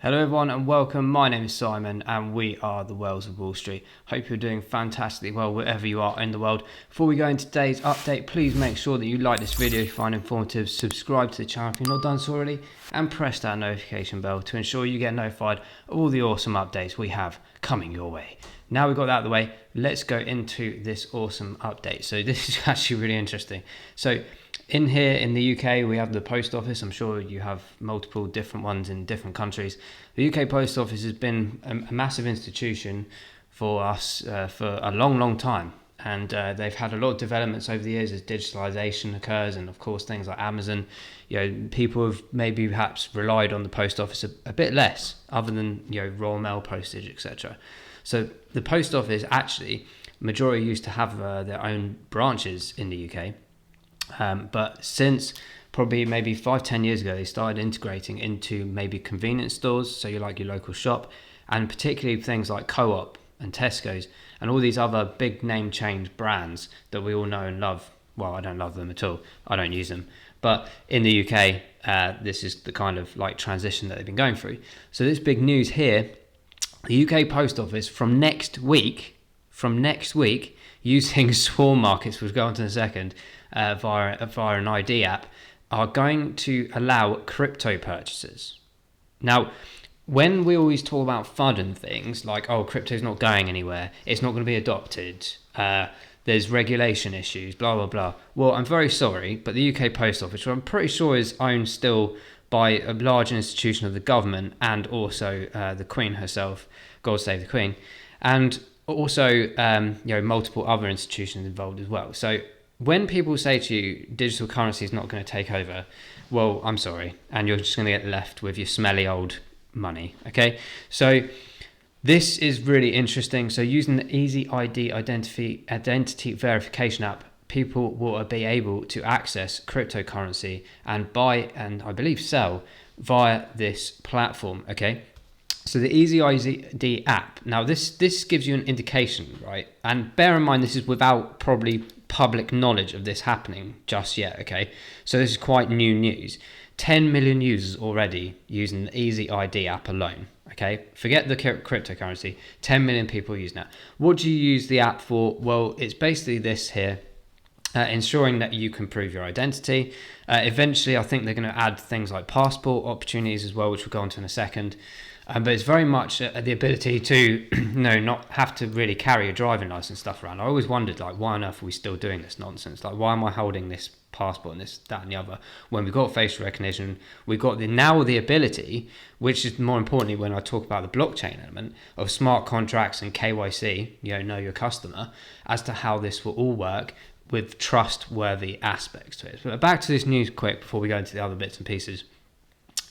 Hello everyone and welcome. My name is Simon and we are the Whales of Wall Street. Hope you're doing fantastically well wherever you are in the world. Before we go into today's update, please make sure that you like this video if you find it informative, subscribe to the channel if you're not done so already, and press that notification bell to ensure you get notified of all the awesome updates we have coming your way. Now we've got that out of the way, let's go into this awesome update. So this is actually really interesting. So in here in the UK, we have the post office. I'm sure you have multiple different ones in different countries. The UK post office has been a massive institution for us for a long time. And they've had a lot of developments over the years as digitalization occurs, and of course things like Amazon. People have maybe perhaps relied on the post office a bit less, other than Royal Mail postage, etc. So the post office actually, majority used to have their own branches in the UK. But since probably maybe 5-10 years ago, they started integrating into maybe convenience stores, so you like your local shop, and particularly things like Co-op and Tesco's and all these other big name change brands that we all know and love. Well, I don't love them at all. I don't use them. But in the UK, this is the kind of like transition that they've been going through. So this big news here, the UK Post Office from next week, using swarm markets, we'll go on to in a second, via an ID app, are going to allow crypto purchases. Now, when we always talk about FUD and things like, oh, crypto's not going anywhere, it's not going to be adopted, there's regulation issues, blah, blah, blah. Well, I'm very sorry, but the UK Post Office, which I'm pretty sure is owned still by a large institution of the government and also the Queen herself, God save the Queen, and also multiple other institutions involved as well. So when people say to you digital currency is not going to take over, well, I'm sorry, and you're just going to get left with your smelly old money. Okay, so this is really interesting. So using the EasyID identity verification app, people will be able to access cryptocurrency and buy and I believe sell via this platform. Okay, so the EasyID app, now this gives you an indication, right? And bear in mind, this is without probably public knowledge of this happening just yet, okay? So this is quite new news. 10 million users already using the EasyID app alone, okay? Forget the cryptocurrency, 10 million people using that. What do you use the app for? Well, it's basically this here. Ensuring that you can prove your identity. Eventually, I think they're going to add things like passport opportunities as well, which we'll go on to in a second. But it's very much the ability to not have to really carry a driving license stuff around. I always wondered, like, why on earth are we still doing this nonsense? Like, why am I holding this passport and this, that and the other, when we've got facial recognition, we've got the ability, which is more importantly when I talk about the blockchain element of smart contracts and KYC, know your customer, as to how this will all work with trustworthy aspects to it. But back to this news quick before we go into the other bits and pieces.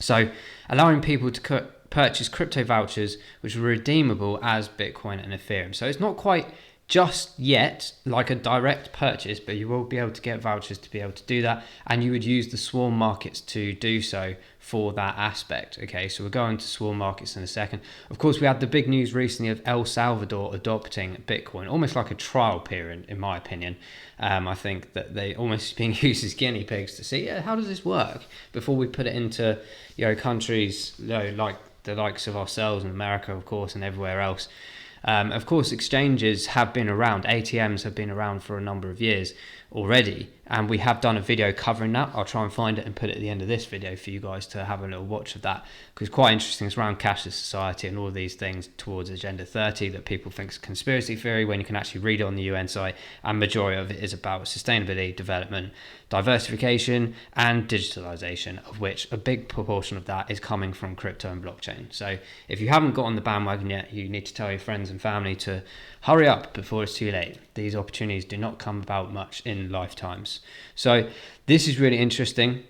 So allowing people to purchase crypto vouchers which are redeemable as Bitcoin and Ethereum. So it's not quite just yet like a direct purchase, but you will be able to get vouchers to be able to do that, and you would use the swarm markets to do so for that aspect. Okay, so we'll go into swarm markets in a second. Of course, we had the big news recently of El Salvador adopting Bitcoin, almost like a trial period, in my opinion. I think that they almost being used as guinea pigs to see how does this work before we put it into countries like the likes of ourselves in America, of course, and everywhere else. Of course, exchanges have been around, ATMs have been around for a number of years already, and we have done a video covering that. I'll try and find it and put it at the end of this video for you guys to have a little watch of that, because it's quite interesting. It's around Cashless Society and all of these things towards Agenda 30 that people think is conspiracy theory, when you can actually read it on the UN site, and majority of it is about sustainability, development, diversification and digitalization, of which a big proportion of that is coming from crypto and blockchain. So if you haven't got on the bandwagon yet, you need to tell your friends and family to hurry up before it's too late. These opportunities do not come about much in lifetimes. So this is really interesting.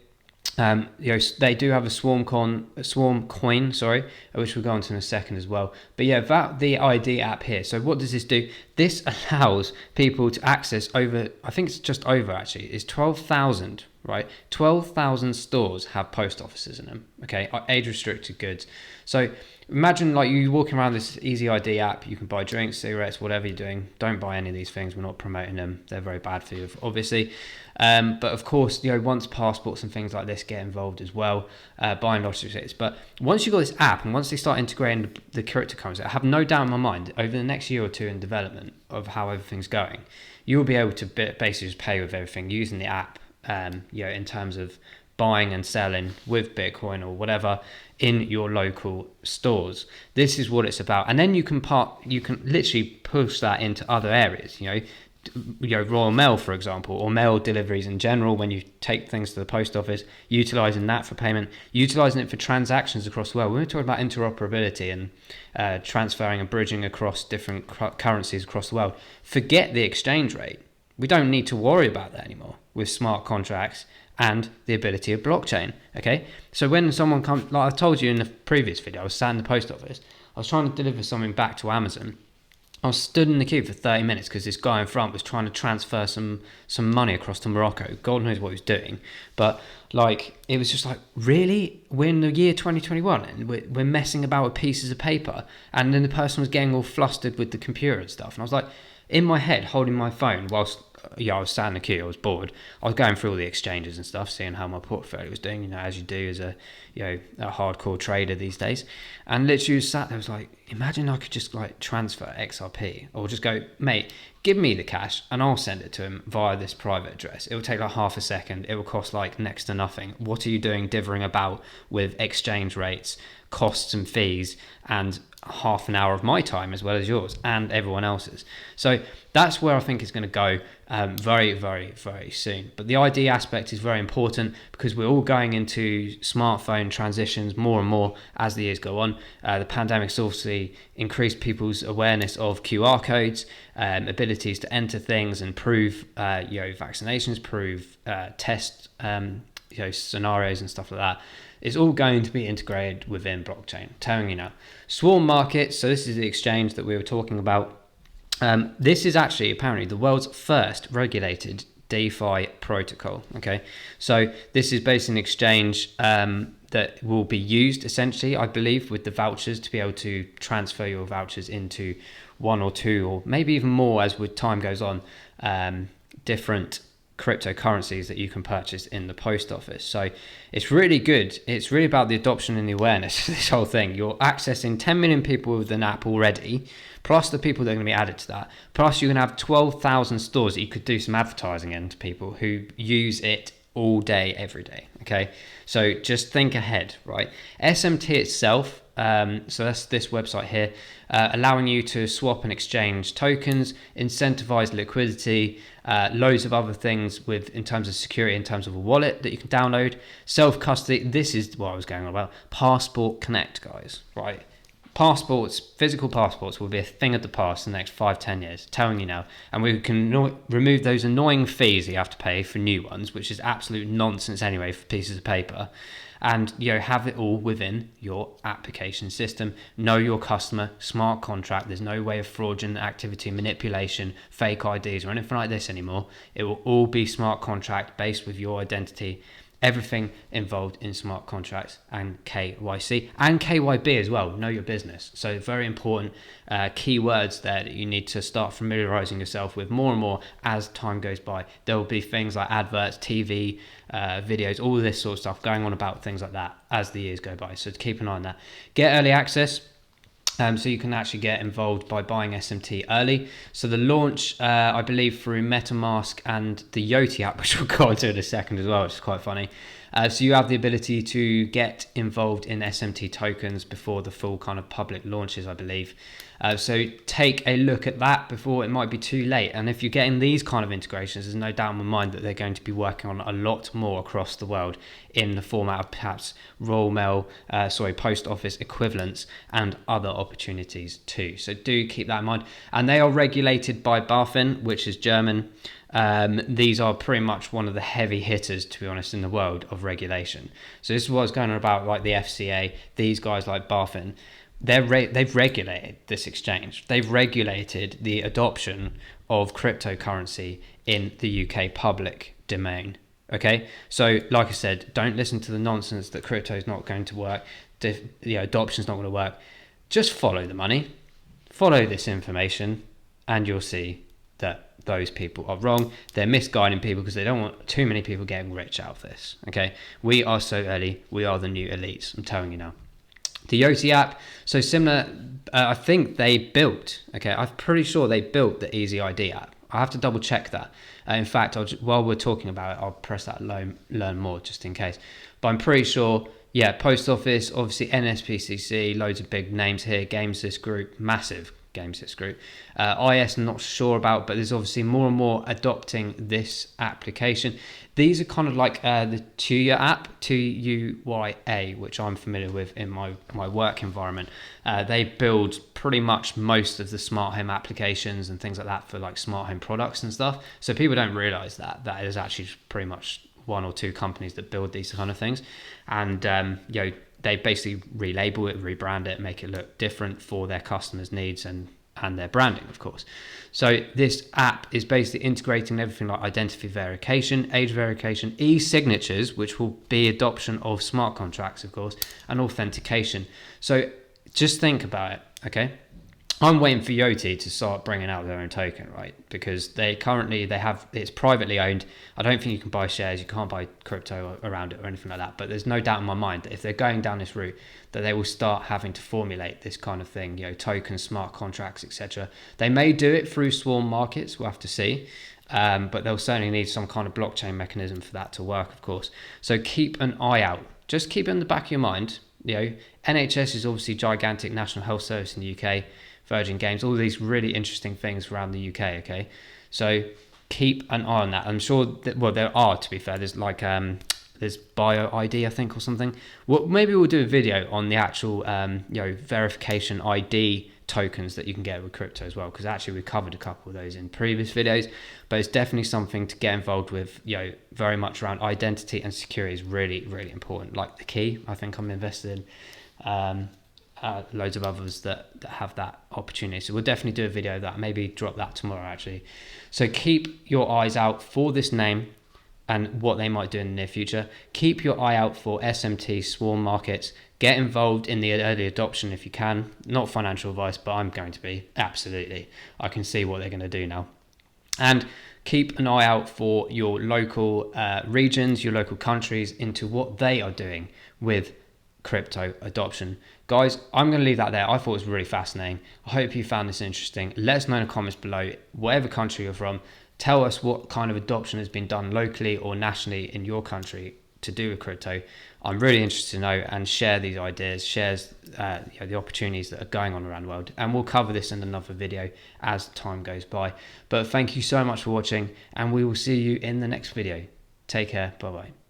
They do have a swarm coin, which we'll go on to in a second as well. But yeah, about the ID app here. So what does this do? This allows people to access over, I think it's just over actually, it's 12,000, right? 12,000 stores have post offices in them, okay, age restricted goods. So imagine like you walking around this EasyID app, you can buy drinks, cigarettes, whatever you're doing. Don't buy any of these things. We're not promoting them. They're very bad for you, obviously. But of course, once passports and things like this get involved as well, buying lottery tickets. But once you've got this app and once they start integrating the cryptocurrency, I have no doubt in my mind over the next year or two in development of how everything's going, you will be able to basically just pay with everything using the app, in terms of buying and selling with Bitcoin or whatever in your local stores. This is what it's about. And then you can literally push that into other areas, Royal Mail, for example, or mail deliveries in general. When you take things to the post office, utilizing that for payment, utilizing it for transactions across the world. We're talking about interoperability and transferring and bridging across different currencies across the world. Forget the exchange rate. We don't need to worry about that anymore with smart contracts and the ability of blockchain. Okay, so when someone comes, like I told you in the previous video, I was sat in the post office, I was trying to deliver something back to Amazon. I was stood in the queue for 30 minutes because this guy in front was trying to transfer some money across to Morocco. God knows what he was doing. But it was just like, really? We're in the year 2021 and we're messing about with pieces of paper. And then the person was getting all flustered with the computer and stuff. And I was like, in my head, holding my phone whilst I was sat in the queue, I was bored. I was going through all the exchanges and stuff, seeing how my portfolio was doing, as you do as a hardcore trader these days. And literally was sat there, I was like, imagine I could just transfer XRP, or just go, mate, give me the cash and I'll send it to him via this private address. It will take half a second. It will cost next to nothing. What are you doing dithering about with exchange rates, costs and fees, and half an hour of my time as well as yours and everyone else's? So that's where I think it's going to go very, very, very soon. But the ID aspect is very important because we're all going into smartphone transitions more and more as the years go on. The pandemic's obviously increased people's awareness of QR codes, abilities to enter things and prove vaccinations, prove test scenarios and stuff like that. It's all going to be integrated within blockchain. I'm telling you now. Swarm markets, so this is the exchange that we were talking about. This is actually apparently the world's first regulated DeFi protocol. Okay, so this is basically an exchange that will be used essentially, I believe, with the vouchers to be able to transfer your vouchers into one or two or maybe even more as with time goes on, different cryptocurrencies that you can purchase in the post office. So it's really good. It's really about the adoption and the awareness of this whole thing. You're accessing 10 million people with an app already, plus the people that are going to be added to that. Plus you're going to have 12,000 stores that you could do some advertising in to people who use it all day, every day. Okay, so just think ahead, right? SMT itself, so that's this website here, allowing you to swap and exchange tokens, incentivize liquidity, loads of other things in terms of security, in terms of a wallet that you can download, self-custody. This is what I was going on about. Passport Connect, guys, right? Passports, physical passports will be a thing of the past in the next 5-10 years, telling you now. And we can remove those annoying fees that you have to pay for new ones, which is absolute nonsense anyway for pieces of paper. And have it all within your application system. Know your customer, smart contract. There's no way of fraudulent activity, manipulation, fake IDs or anything like this anymore. It will all be smart contract based with your identity. Everything involved in smart contracts and KYC and KYB as well. Know your business. So very important keywords there that you need to start familiarizing yourself with more and more as time goes by. There will be things like adverts, TV, videos, all of this sort of stuff going on about things like that as the years go by. So to keep an eye on that. Get early access. So you can actually get involved by buying SMT early. So the launch, I believe, through MetaMask and the Yoti app, which we'll go into in a second as well, which is quite funny. So you have the ability to get involved in SMT tokens before the full kind of public launches, I believe. So take a look at that before it might be too late. And if you're getting these kind of integrations, there's no doubt in my mind that they're going to be working on a lot more across the world in the format of perhaps Royal Mail, post office equivalents and other opportunities too. So do keep that in mind. And they are regulated by BaFin, which is German. These are pretty much one of the heavy hitters, to be honest, in the world of regulation. So this is what's going on about like the FCA, these guys like BaFin. They've regulated this exchange. They've regulated the adoption of cryptocurrency in the UK public domain. Okay, so like I said, don't listen to the nonsense that crypto is not going to work, adoption is not going to work. Just follow the money, follow this information, and you'll see that those people are wrong. They're misguiding people because they don't want too many people getting rich out of this. Okay, we are so early. We are the new elites. I'm telling you now. The Yoti app, so similar. I think they built. Okay, I'm pretty sure they built the EasyID app. I have to double check that. In fact, while we're talking about it, I'll press that learn more just in case. But I'm pretty sure, yeah, Post Office, obviously NSPCC, loads of big names here. Gamesys Group, massive Gamesys Group. IS, I'm not sure about, but there's obviously more and more adopting this application. These are kind of like the Tuya app, Tuya, which I'm familiar with in my work environment. They build pretty much most of the smart home applications and things like that for like smart home products and stuff. So people don't realize that is actually pretty much one or two companies that build these kind of things. And, they basically relabel it, rebrand it, make it look different for their customers' needs and their branding, of course. So this app is basically integrating everything like identity verification, age verification, e-signatures, which will be adoption of smart contracts, of course, and authentication. So just think about it, okay? I'm waiting for Yoti to start bringing out their own token, right? Because they have, it's privately owned. I don't think you can buy shares. You can't buy crypto around it or anything like that. But there's no doubt in my mind that if they're going down this route, that they will start having to formulate this kind of thing, tokens, smart contracts, etc. They may do it through swarm markets. We'll have to see. But they'll certainly need some kind of blockchain mechanism for that to work, of course. So keep an eye out. Just keep it in the back of your mind. NHS is obviously gigantic, National Health Service in the UK. Virgin Games, all these really interesting things around the UK, okay? So keep an eye on that. I'm sure that, well, there are, to be fair, there's like, there's Bio ID, I think, or something. Well, maybe we'll do a video on the actual, verification ID tokens that you can get with crypto as well, because actually we covered a couple of those in previous videos, but it's definitely something to get involved with, very much around identity and security is really, really important. Like the key, I think I'm invested in. Loads of others that have that opportunity. So we'll definitely do a video of that, maybe drop that tomorrow actually. So keep your eyes out for this name and what they might do in the near future. Keep your eye out for SMT, swarm markets. Get involved in the early adoption if you can. Not financial advice, but I'm going to be, absolutely. I can see what they're going to do now. And keep an eye out for your local regions, your local countries, into what they are doing with crypto adoption. Guys, I'm going to leave that there. I thought it was really fascinating. I hope you found this interesting. Let us know in the comments below, whatever country you're from. Tell us what kind of adoption has been done locally or nationally in your country to do with crypto. I'm really interested to know, and share these ideas, shares the opportunities that are going on around the world. And we'll cover this in another video as time goes by. But thank you so much for watching, and we will see you in the next video. Take care. Bye-bye.